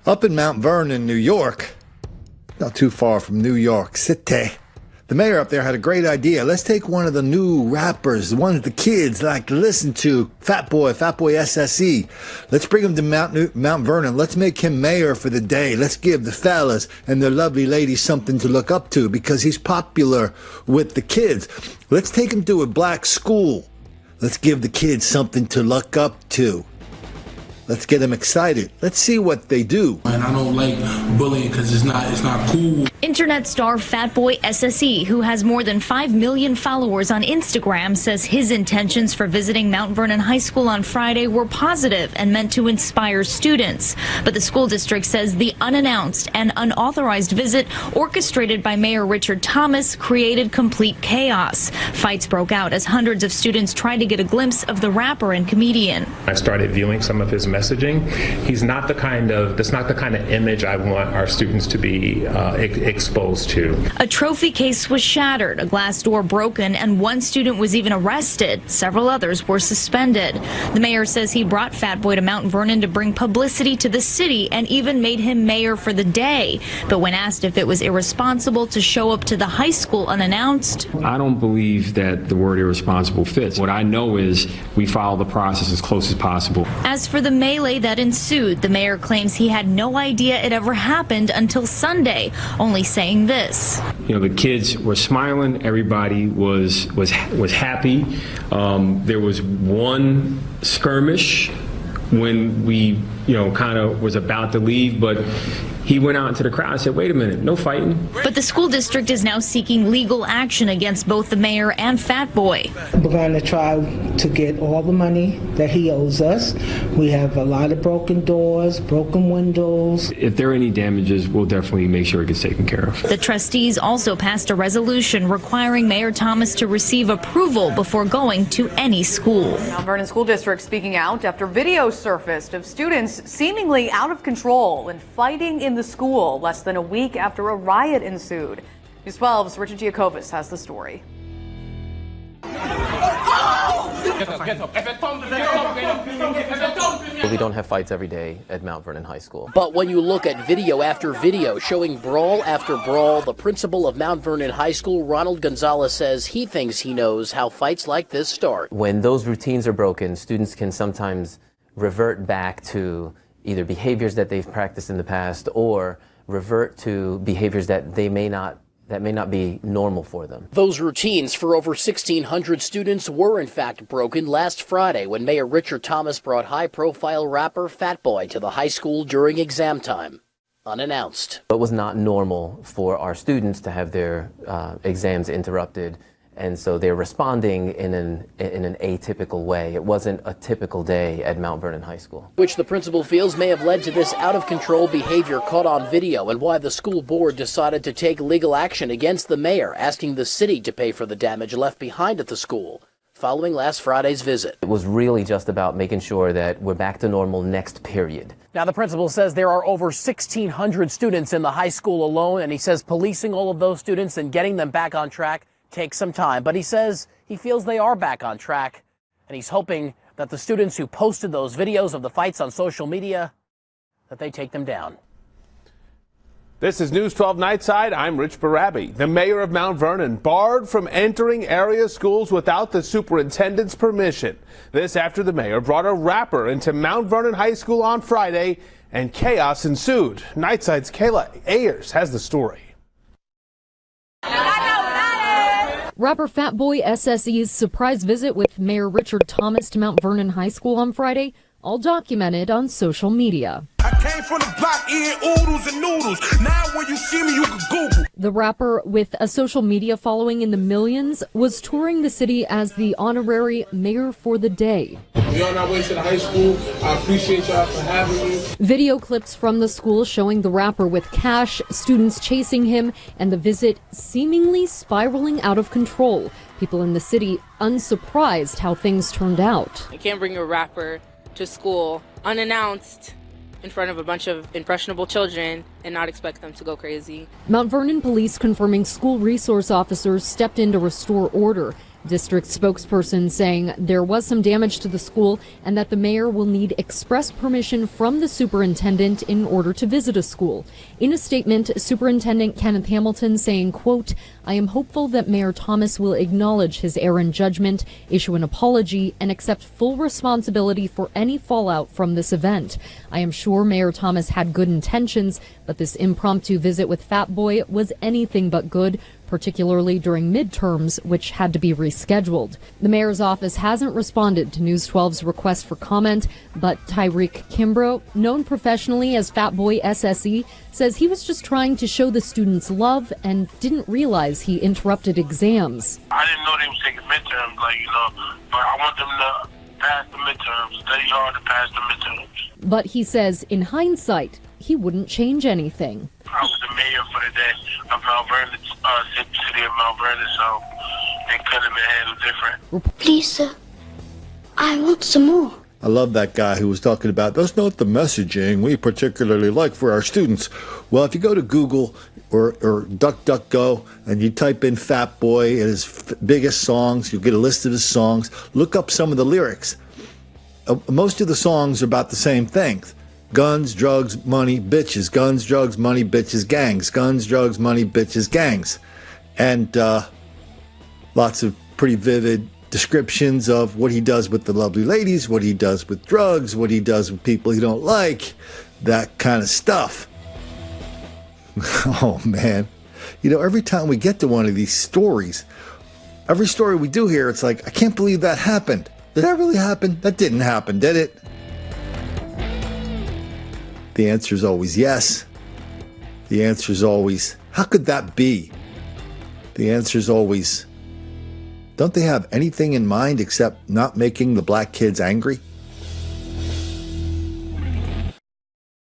Up in Mount Vernon, New York, not too far from New York City, the mayor up there had a great idea. Let's take one of the new rappers, the ones the kids like to listen to, Fat Boy SSE. Let's bring him to Mount Vernon. Let's make him mayor for the day. Let's give the fellas and their lovely ladies something to look up to because he's popular with the kids. Let's take him to a black school. Let's give the kids something to look up to. Let's get them excited. Let's see what they do. And I don't like bullying because it's not cool. Internet star Fat Boy SSE, who has more than 5 million followers on Instagram, says his intentions for visiting Mount Vernon High School on Friday were positive and meant to inspire students. But the school district says the unannounced and unauthorized visit, orchestrated by Mayor Richard Thomas, created complete chaos. Fights broke out as hundreds of students tried to get a glimpse of the rapper and comedian. I started viewing some of his messaging. That's not the kind of image I want our students to be exposed to. A trophy case was shattered, a glass door broken, and one student was even arrested. Several others were suspended. The mayor says he brought Fat Boy to Mount Vernon to bring publicity to the city and even made him mayor for the day. But when asked if it was irresponsible to show up to the high school unannounced, I don't believe that the word irresponsible fits. What I know is we follow the process as close as possible. As for the melee that ensued, the mayor claims he had no idea it ever happened until Sunday, only saying this. The kids were smiling. Everybody was happy. There was one skirmish when we, kind of was about to leave, but he went out into the crowd and said, wait a minute, no fighting. But the school district is now seeking legal action against both the mayor and Fat Boy. We're going to try to get all the money that he owes us. We have a lot of broken doors, broken windows. If there are any damages, we'll definitely make sure it gets taken care of. The trustees also passed a resolution requiring Mayor Thomas to receive approval before going to any school. Mount Vernon School District speaking out after video surfaced of students seemingly out of control and fighting in the school less than a week after a riot ensued. News 12's Richard Giacobis has the story. We don't have fights every day at Mount Vernon High School. But when you look at video after video showing brawl after brawl, the principal of Mount Vernon High School, Ronald Gonzalez, says he thinks he knows how fights like this start. When those routines are broken, students can sometimes revert back to either behaviors that they've practiced in the past or revert to behaviors that may not be normal for them. Those routines for over 1,600 students were in fact broken last Friday when Mayor Richard Thomas brought high-profile rapper Fat Boy to the high school during exam time, unannounced. It was not normal for our students to have their exams interrupted, and so they're responding in an atypical way. It wasn't a typical day at Mount Vernon High School. Which the principal feels may have led to this out-of-control behavior caught on video, and why the school board decided to take legal action against the mayor, asking the city to pay for the damage left behind at the school following last Friday's visit. It was really just about making sure that we're back to normal next period. Now, the principal says there are over 1,600 students in the high school alone, and he says policing all of those students and getting them back on track takes some time, but he says he feels they are back on track, and he's hoping that the students who posted those videos of the fights on social media, that they take them down. This is News 12 Nightside. I'm Rich Barabi. The mayor of Mount Vernon barred from entering area schools without the superintendent's permission. This after the mayor brought a rapper into Mount Vernon High School on Friday and chaos ensued. Nightside's Kayla Ayers has the story. Rapper Fat Boy SSE's surprise visit with Mayor Richard Thomas to Mount Vernon High School on Friday, all documented on social media. I came from the block eating oodles and noodles. Now when you see me, you can Google. The rapper, with a social media following in the millions, was touring the city as the honorary mayor for the day. We on our way to the high school. I appreciate y'all for having me. Video clips from the school showing the rapper with cash, students chasing him, and the visit seemingly spiraling out of control. People in the city unsurprised how things turned out. I can't bring a rapper to school unannounced in front of a bunch of impressionable children and not expect them to go crazy. Mount Vernon police confirming school resource officers stepped in to restore order. District spokesperson saying there was some damage to the school and that the mayor will need express permission from the superintendent in order to visit a school. In a statement, Superintendent Kenneth Hamilton saying, quote, "I am hopeful that Mayor Thomas will acknowledge his error in judgment, issue an apology, and accept full responsibility for any fallout from this event. I am sure Mayor Thomas had good intentions, but this impromptu visit with Fat Boy was anything but good, particularly during midterms, which had to be rescheduled." The mayor's office hasn't responded to News 12's request for comment, but Tyreek Kimbrough, known professionally as Fat Boy SSE, says he was just trying to show the students love and didn't realize he interrupted exams. I didn't know they was taking midterms, but I want them to pass the midterms, study hard to pass the midterms. But he says, in hindsight, he wouldn't change anything. I was the mayor for the day of Mount Vernon, city of Mount Vernon, so it couldn't have been handled different. Please, sir, I want some more. I love that guy who was talking about, that's not the messaging we particularly like for our students. Well, if you go to Google or DuckDuckGo and you type in Fat Boy and his biggest songs, you'll get a list of his songs. Look up some of the lyrics. Most of the songs are about the same things. Guns, drugs, money, bitches. Guns, drugs, money, bitches, gangs. Guns, drugs, money, bitches, gangs. And lots of pretty vivid descriptions of what he does with the lovely ladies, what he does with drugs, what he does with people he don't like, that kind of stuff. Oh, man. You know, every time we get to one of these stories, every story we do here, it's like, I can't believe that happened. Did that really happen? That didn't happen, did it? The answer is always yes. The answer is always, how could that be? The answer is always, don't they have anything in mind except not making the black kids angry?